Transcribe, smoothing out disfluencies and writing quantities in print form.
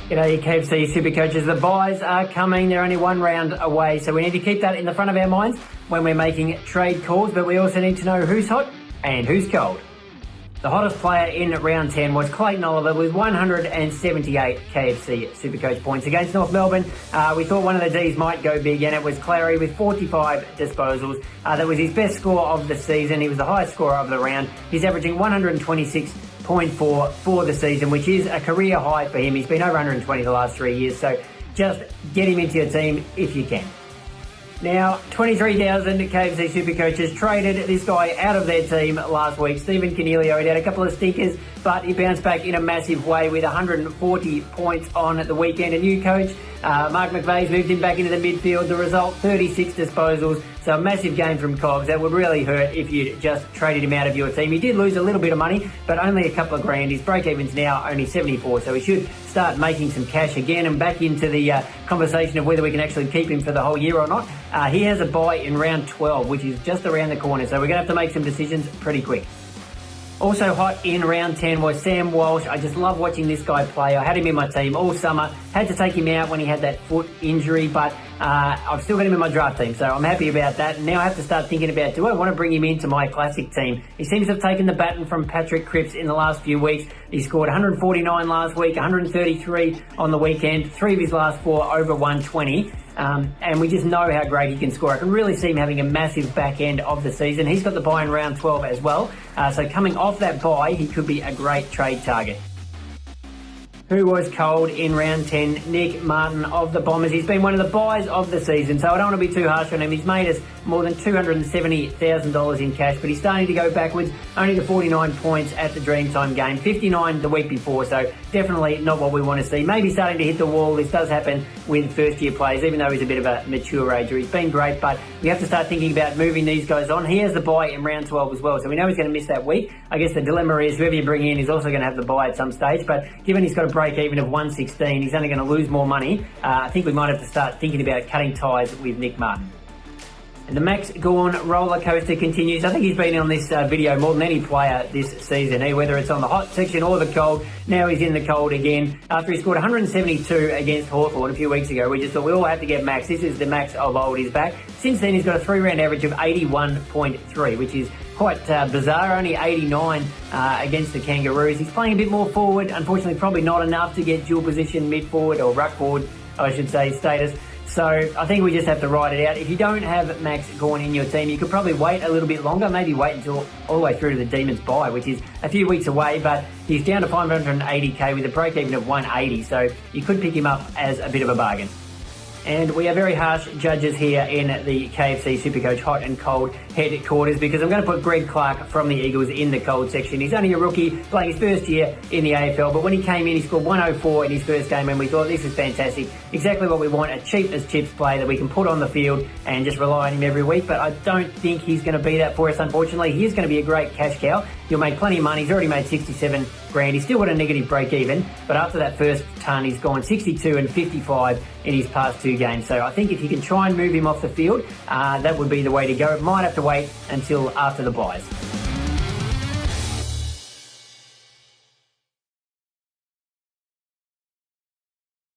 G'day KFC SuperCoaches. The buys are coming. They're only one round away, so we need to keep that in the front of our minds when we're making trade calls, but we also need to know who's hot and who's cold. The hottest player in round 10 was Clayton Oliver with 178 KFC SuperCoach points against North Melbourne. We thought one of the Ds might go big, and it was Clary with 45 disposals. That was his best score of the season. He was the highest scorer of the round. He's averaging 126.4 for the season, which is a career high for him. He's been over 120 the last 3 years, so just get him into your team if you can. Now, 23,000 KFC SuperCoaches traded this guy out of their team last week. Stephen Cornelio, he had a couple of stinkers, but he bounced back in a massive way with 140 points on the weekend. A new coach, Mark McVeigh's moved him back into the midfield. The result, 36 disposals. So a massive game from Cogs. That would really hurt if you just traded him out of your team. He did lose a little bit of money, but only a couple of grand. His break-even's now only 74, so he should start making some cash again and back into the conversation of whether we can actually keep him for the whole year or not. He has a bye in round 12, which is just around the corner, so we're going to have to make some decisions pretty quick. Also hot in round 10 was Sam Walsh. I just love watching this guy play. I had him in my team all summer. Had to take him out when he had that foot injury, but I've still got him in my draft team, so I'm happy about that. And now I have to start thinking about, do I want to bring him into my classic team? He seems to have taken the baton from Patrick Cripps in the last few weeks. He scored 149 last week, 133 on the weekend, 3 of his last 4 over 120. And we just know how great he can score. I can really see him having a massive back end of the season. He's got the bye in round 12 as well. So coming off that bye, he could be a great trade target. Who was cold in round 10? Nick Martin of the Bombers. He's been one of the buys of the season, so I don't want to be too harsh on him. He's made us more than $270,000 in cash, but he's starting to go backwards. Only the 49 points at the Dreamtime game, 59 the week before, so definitely not what we want to see. Maybe starting to hit the wall. This does happen with first-year players, even though he's a bit of a mature ager. He's been great, but we have to start thinking about moving these guys on. He has the bye in round 12 as well, so we know he's going to miss that week. I guess the dilemma is whoever you bring in is also going to have the bye at some stage, but given he's got a break even of 116, he's only going to lose more money. I think we might have to start thinking about cutting ties with Nick Martin. And the Max GAWN roller coaster continues. I think he's been on this video more than any player this season, whether it's on the hot section or the cold. Now he's in the cold again. After he scored 172 against Hawthorn a few weeks ago, we just thought we all had to get Max. This is the Max of old. He's back. Since then, he's got a 3-round average of 81.3, which is quite bizarre. Only 89 against the Kangaroos. He's playing a bit more forward. Unfortunately, probably not enough to get dual position mid-forward or ruck forward, I should say, status. So I think we just have to ride it out. If you don't have Max GAWN in your team, you could probably wait a little bit longer, maybe wait until all the way through to the Demons bye, which is a few weeks away, but he's down to 580k with a break-even of 180, so you could pick him up as a bit of a bargain. And we are very harsh judges here in the KFC SuperCoach hot and cold headquarters, because I'm going to put Greg Clark from the Eagles in the cold section. He's only a rookie, playing his first year in the AFL, but when he came in, he scored 104 in his first game, and we thought this is fantastic. Exactly what we want, a cheap as chips player that we can put on the field and just rely on him every week, but I don't think he's going to be that for us, unfortunately. He is going to be a great cash cow. He'll make plenty of money. He's already made 67 grand. He's still got a negative break even, but after that first ton, he's gone 62 and 55 in his past 2 games. So I think if you can try and move him off the field, that would be the way to go. It might have to wait until after the buys.